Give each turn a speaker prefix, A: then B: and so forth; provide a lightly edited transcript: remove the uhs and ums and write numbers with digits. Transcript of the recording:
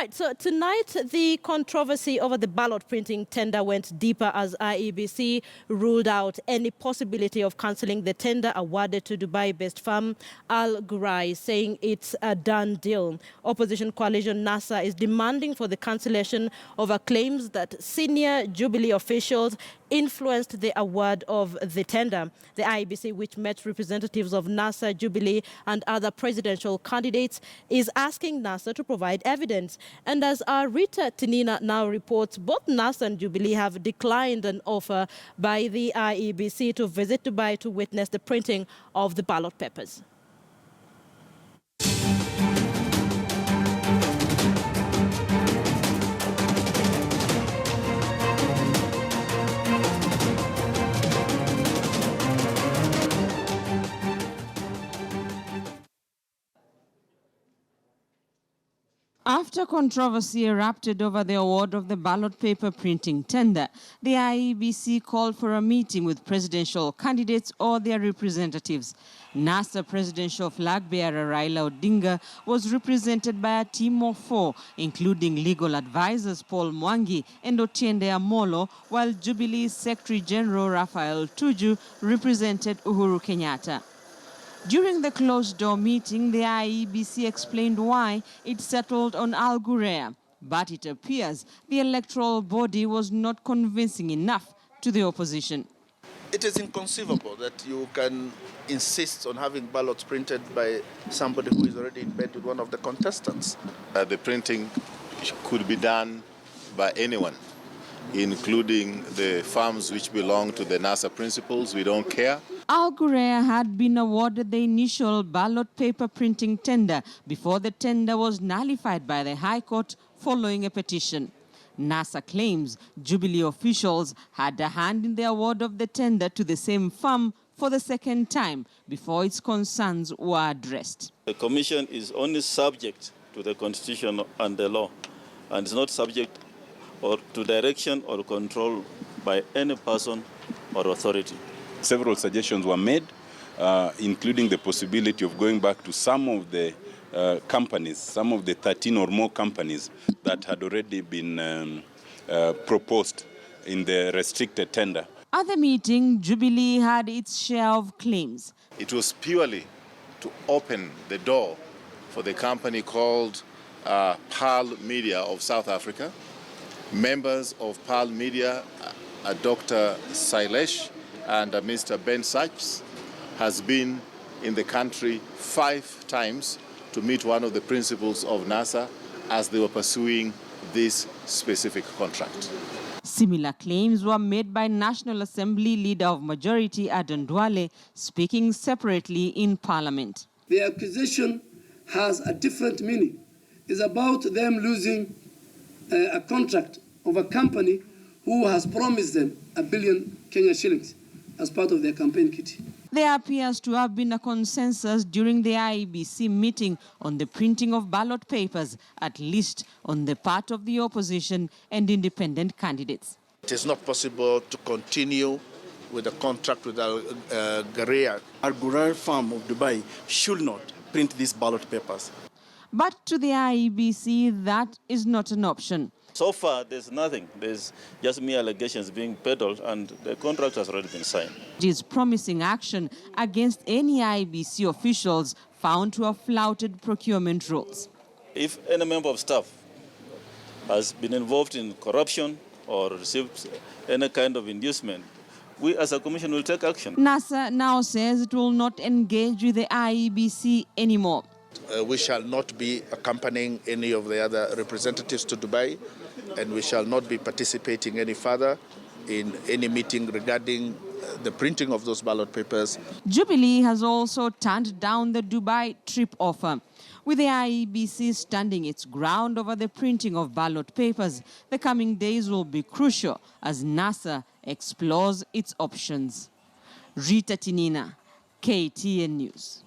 A: right, so tonight the controversy over the ballot printing tender went deeper as IEBC ruled out any possibility of cancelling the tender awarded to Dubai-based firm Al Ghurair, saying it's a done deal. Opposition coalition NASA is demanding for the cancellation over claims that senior Jubilee officials influenced the award of the tender. The IEBC, which met representatives of NASA, Jubilee and other presidential candidates, is asking NASA to provide evidence. And as our Rita Tinina now reports, both NASA and Jubilee have declined an offer by the IEBC to visit Dubai to witness the printing of the ballot papers.
B: After controversy erupted over the award of the ballot paper printing tender, the IEBC called for a meeting with presidential candidates or their representatives. NASA presidential flag bearer Raila Odinga was represented by a team of 4, including legal advisors Paul Mwangi and Otiende Amolo, while Jubilee Secretary General Raphael Tuju represented Uhuru Kenyatta. During the closed-door meeting, the IEBC explained why it settled on Al Ghurair, but it appears the electoral body was not convincing enough to the opposition.
C: It is inconceivable that you can insist on having ballots printed by somebody who is already in bed with one of the contestants.
D: The printing could be done by anyone, including the firms which belong to the NASA principles. We don't care.
B: Al Ghurair had been awarded the initial ballot paper printing tender before the tender was nullified by the High Court following a petition. NASA claims Jubilee officials had a hand in the award of the tender to the same firm for the second time before its concerns were addressed.
E: The Commission is only subject to the Constitution and the law, and is not subject or to direction or control by any person or authority.
F: Several suggestions were made, including the possibility of going back to some of the companies, some of the 13 or more companies that had already been proposed in the restricted tender.
B: At the meeting, Jubilee had its share of claims.
D: It was purely to open the door for the company called Pearl Media of South Africa. Members of Pearl Media, Dr. Sailesh and Mr. Ben Sachs, has been in the country 5 times to meet one of the principals of NASA as they were pursuing this specific contract.
B: Similar claims were made by National Assembly Leader of Majority Aden Duale, speaking separately in Parliament.
G: The accusation has a different meaning. It's about them losing a contract of a company who has promised them 1 billion Kenya shillings as part of their campaign kitty.
B: There appears to have been a consensus during the IEBC meeting on the printing of ballot papers, at least on the part of the opposition and independent candidates.
C: It is not possible to continue with a contract with Al Ghurair.
H: Al Ghurair firm of Dubai should not print these ballot papers.
B: But to the IEBC, that is not an option.
E: So far, there's nothing. There's just mere allegations being peddled, and the contract has already been signed.
B: It is promising action against any IEBC officials found to have flouted procurement rules.
E: If any member of staff has been involved in corruption or received any kind of inducement, we as a commission will take action.
B: NASA now says it will not engage with the IEBC anymore.
C: We shall not be accompanying any of the other representatives to Dubai, and we shall not be participating any further in any meeting regarding the printing of those ballot papers.
B: Jubilee has also turned down the Dubai trip offer. With the IEBC standing its ground over the printing of ballot papers, the coming days will be crucial as NASA explores its options. Rita Tinina, KTN News.